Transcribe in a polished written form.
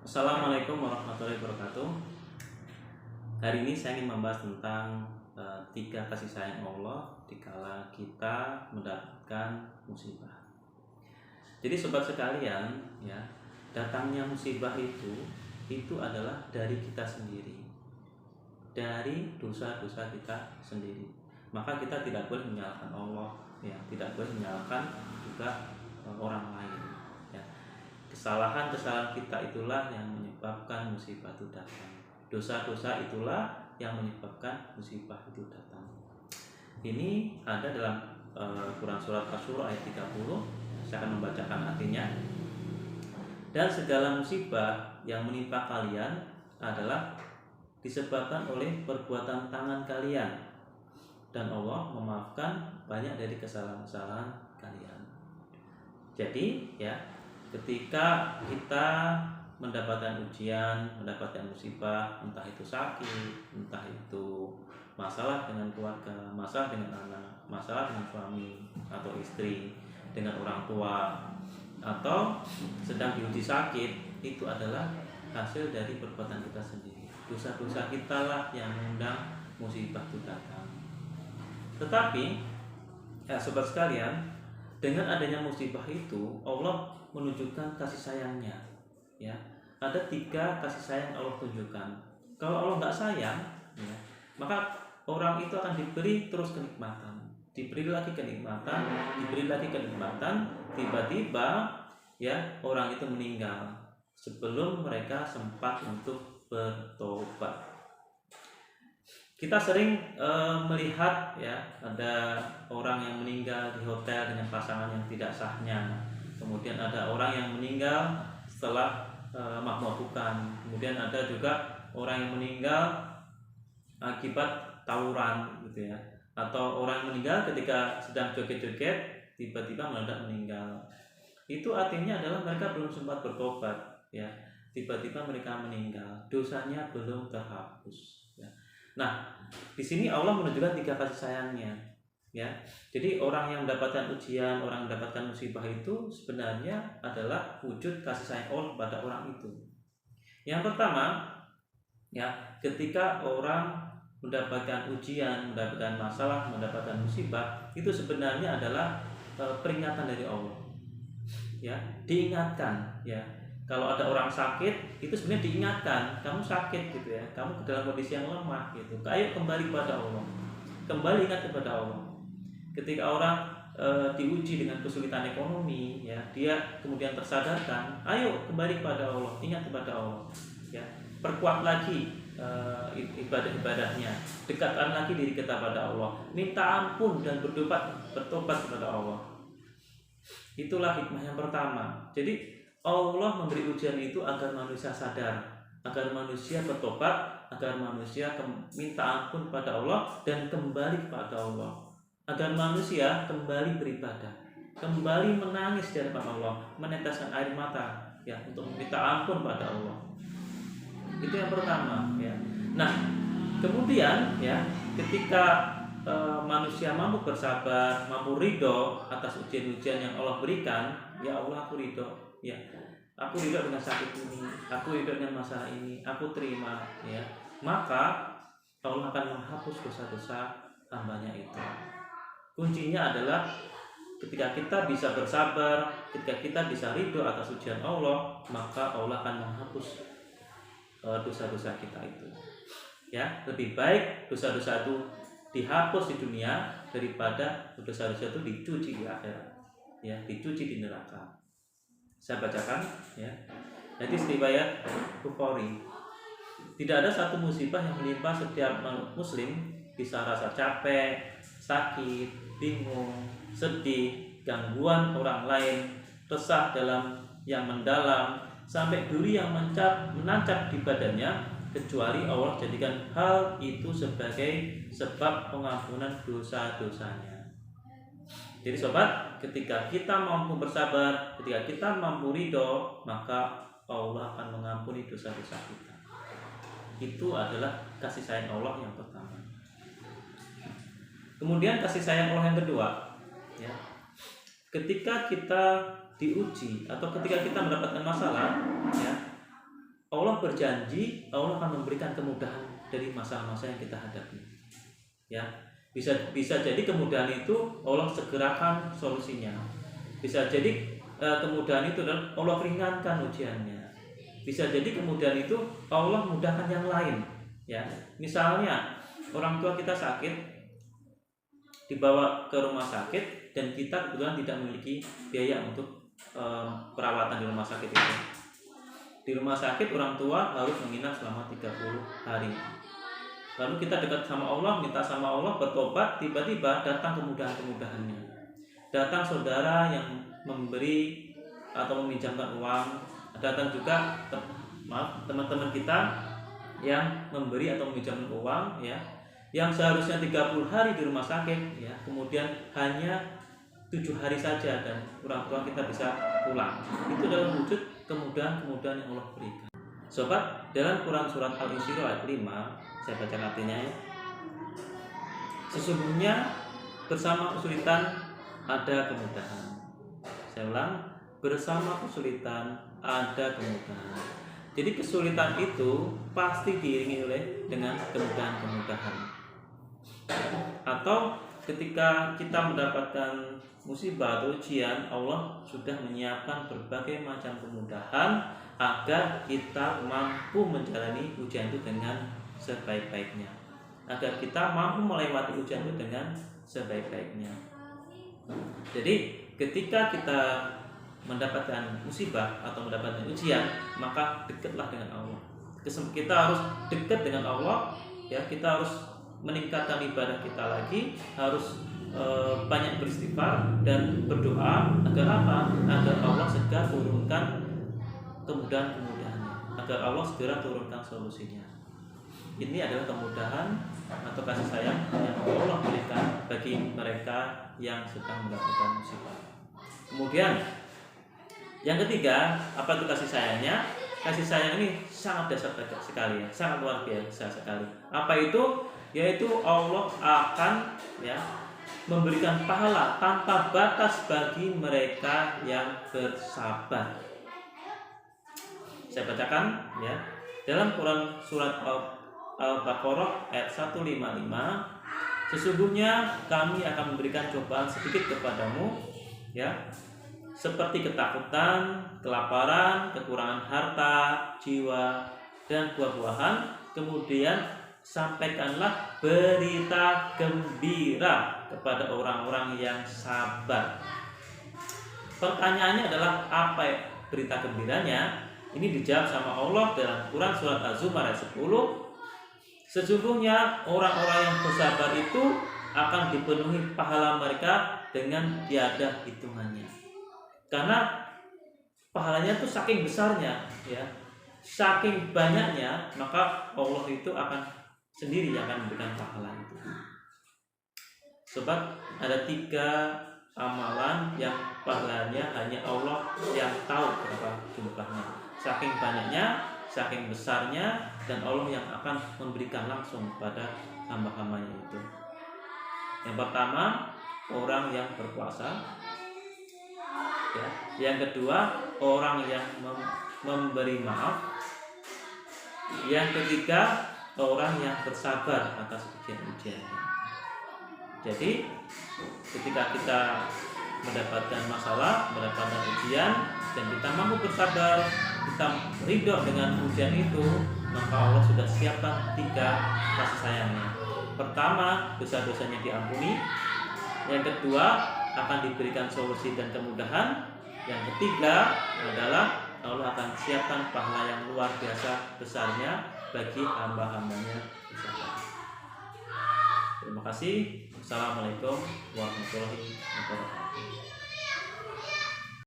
Assalamualaikum warahmatullahi wabarakatuh. Hari ini saya ingin membahas tentang tiga kasih sayang Allah dikala kita mendapatkan musibah. Jadi sobat sekalian, ya, datangnya musibah itu adalah dari kita sendiri, dari dosa-dosa kita sendiri. Maka kita tidak boleh menyalahkan Allah, ya, tidak boleh menyalahkan juga orang lain. Kesalahan-kesalahan kita itulah yang menyebabkan musibah itu datang. Dosa-dosa itulah yang menyebabkan musibah itu datang. Ini ada dalam Quran surat Asy-Syura ayat 30. Saya akan membacakan artinya. Dan segala musibah yang menimpa kalian adalah disebabkan oleh perbuatan tangan kalian, dan Allah memaafkan banyak dari kesalahan-kesalahan kalian. Jadi, ya, ketika kita mendapatkan ujian, mendapatkan musibah, entah itu sakit, entah itu masalah dengan keluarga, masalah dengan anak, masalah dengan suami atau istri, dengan orang tua, atau sedang diuji sakit, itu adalah hasil dari perbuatan kita sendiri. Dosa-dosa kita lah yang mengundang musibah itu datang. Tetapi, ya sobat sekalian, dengan adanya musibah itu Allah menunjukkan kasih sayangnya, ya. Ada tiga kasih sayang Allah tunjukkan. Kalau Allah nggak sayang, ya, maka orang itu akan diberi terus kenikmatan, diberi lagi kenikmatan, diberi lagi kenikmatan. Tiba-tiba, ya, orang itu meninggal sebelum mereka sempat untuk bertobat. Kita sering melihat, ya, ada orang yang meninggal di hotel dengan pasangan yang tidak sahnya. Kemudian ada orang yang meninggal setelah mabuk-mabukan. Kemudian ada juga orang yang meninggal akibat tawuran, gitu ya. Atau orang yang meninggal ketika sedang joget-joget tiba-tiba mendadak meninggal. Itu artinya adalah mereka belum sempat bertobat, ya. Tiba-tiba mereka meninggal, dosanya belum terhapus, ya. Nah, di sini Allah menunjukkan tiga kasih sayangnya, ya. Jadi orang yang mendapatkan ujian, orang yang mendapatkan musibah itu sebenarnya adalah wujud kasih sayang Allah kepada orang itu. Yang pertama, ya, ketika orang mendapatkan ujian, mendapatkan masalah, mendapatkan musibah, itu sebenarnya adalah peringatan dari Allah, ya, diingatkan, ya. Kalau ada orang sakit, itu sebenarnya diingatkan, kamu sakit, gitu ya, kamu dalam kondisi yang lemah, gitu. Ayo kembali kepada Allah, kembali ingat kepada Allah. Ketika orang diuji dengan kesulitan ekonomi, ya, dia kemudian tersadarkan, ayo kembali kepada Allah, ingat kepada Allah, ya, perkuat lagi ibadah-ibadahnya, dekatkan lagi diri kita pada Allah, minta ampun dan bertobat kepada Allah. Itulah hikmah yang pertama. Jadi Allah memberi ujian itu agar manusia sadar, agar manusia bertobat, agar manusia minta ampun pada Allah dan kembali kepada Allah, agar manusia kembali beribadah, kembali menangis di hadapan Allah, meneteskan air mata, ya, untuk meminta ampun pada Allah. Itu yang pertama, ya. Nah, kemudian, ya, ketika manusia mampu bersabar, mampu ridho atas ujian-ujian yang Allah berikan, ya Allah, aku ridho, ya, aku ridho dengan sakit ini, aku ridho dengan masalah ini, aku terima, ya, maka Allah akan menghapus dosa-dosa hambanya itu. Kuncinya adalah ketika kita bisa bersabar, ketika kita bisa ridho atas ujian Allah, maka Allah akan menghapus dosa-dosa kita itu, ya. Lebih baik dosa-dosa itu dihapus di dunia daripada dosa-dosa itu dicuci di akhirat, ya, dicuci di neraka. Saya bacakan, ya. Hadis riwayat Bukhari. Tidak ada satu musibah yang menimpa setiap muslim, bisa rasa capek, sakit, bingung, sedih, gangguan orang lain, resah dalam yang mendalam, sampai duri yang menancap di badannya, kecuali Allah jadikan hal itu sebagai sebab pengampunan dosa-dosanya. Jadi sobat, ketika kita mampu bersabar, ketika kita mampu ridho, maka Allah akan mengampuni dosa-dosa kita. Itu adalah kasih sayang Allah yang pertama. Kemudian kasih sayang Allah yang kedua, ya. Ketika kita diuji atau ketika kita mendapatkan masalah, ya, Allah berjanji Allah akan memberikan kemudahan dari masalah-masalah yang kita hadapi. Ya, bisa jadi kemudahan itu Allah segerakan solusinya. Bisa jadi kemudahan itu adalah Allah ringankan ujiannya. Bisa jadi kemudahan itu Allah mudahkan yang lain. Ya, misalnya orang tua kita sakit, dibawa ke rumah sakit dan kita kebetulan tidak memiliki biaya untuk perawatan di rumah sakit itu. Di rumah sakit orang tua harus menginap selama 30 hari. Lalu kita dekat sama Allah, minta sama Allah, bertobat, tiba-tiba datang kemudahan-kemudahannya. Datang saudara yang memberi atau meminjamkan uang, datang juga teman-teman kita yang memberi atau meminjamkan uang, ya, yang seharusnya 30 hari di rumah sakit, ya, kemudian hanya 7 hari saja dan orang tua kita bisa pulang. Itu dalam wujud kemudahan-kemudahan yang Allah berikan. Sobat, dalam Quran surat Al-Insyirah ayat 5, saya baca artinya ya. Sesungguhnya bersama kesulitan ada kemudahan. Saya ulang, bersama kesulitan ada kemudahan. Jadi kesulitan itu pasti diiringi dengan kemudahan-kemudahan. Atau ketika kita mendapatkan musibah atau ujian, Allah sudah menyiapkan berbagai macam kemudahan agar kita mampu menjalani ujian itu dengan sebaik-baiknya, agar kita mampu melewati ujian itu dengan sebaik-baiknya. Jadi ketika kita mendapatkan musibah atau mendapatkan ujian, maka dekatlah dengan Allah. Kita harus dekat dengan Allah, ya, kita harus meningkatkan ibadah kita lagi, harus banyak beristighfar dan berdoa agar apa? Agar Allah segera turunkan kemudahan-kemudahannya, agar Allah segera turunkan solusinya. Ini adalah kemudahan atau kasih sayang yang Allah berikan bagi mereka yang sedang mendapatkan musibah. Kemudian yang ketiga, apa itu kasih sayangnya? Kasih sayang ini sangat dasar sekali, ya, sangat luar biasa sekali. Apa itu? Yaitu Allah akan, ya, memberikan pahala tanpa batas bagi mereka yang bersabar. Saya bacakan, ya, dalam Quran surat Al-Baqarah ayat 155, sesungguhnya kami akan memberikan cobaan sedikit kepadamu, ya, seperti ketakutan, kelaparan, kekurangan harta, jiwa, dan buah-buahan. Kemudian sampaikanlah berita gembira kepada orang-orang yang sabar. Pertanyaannya adalah apa berita gembiranya? Ini dijawab sama Allah dalam Quran surat Az-Zumar ayat 10. Sesungguhnya orang-orang yang bersabar itu akan dipenuhi pahala mereka dengan tiada hitungannya. Karena pahalanya itu saking besarnya, ya, saking banyaknya, maka Allah itu akan sendiri yang akan memberikan pahala itu. Sebab ada 3 amalan yang pahalanya hanya Allah yang tahu berapa jumlahnya. Saking banyaknya, saking besarnya, dan Allah yang akan memberikan langsung pada hamba-hambanya itu. Yang pertama, orang yang berpuasa, ya. Yang kedua, orang yang memberi maaf. Yang ketiga, orang yang bersabar atas ujian-ujiannya. Jadi ketika kita mendapatkan masalah, mendapatkan ujian, dan kita mampu bersabar, kita ridho dengan ujian itu, maka Allah sudah siapkan 3 kasih sayangnya. Pertama, dosa-dosanya diampuni. Yang kedua, akan diberikan solusi dan kemudahan. Yang ketiga adalah Allah akan siapkan pahala yang luar biasa besarnya bagi hamba-hambanya. Terima kasih. Assalamualaikum warahmatullahi wabarakatuh.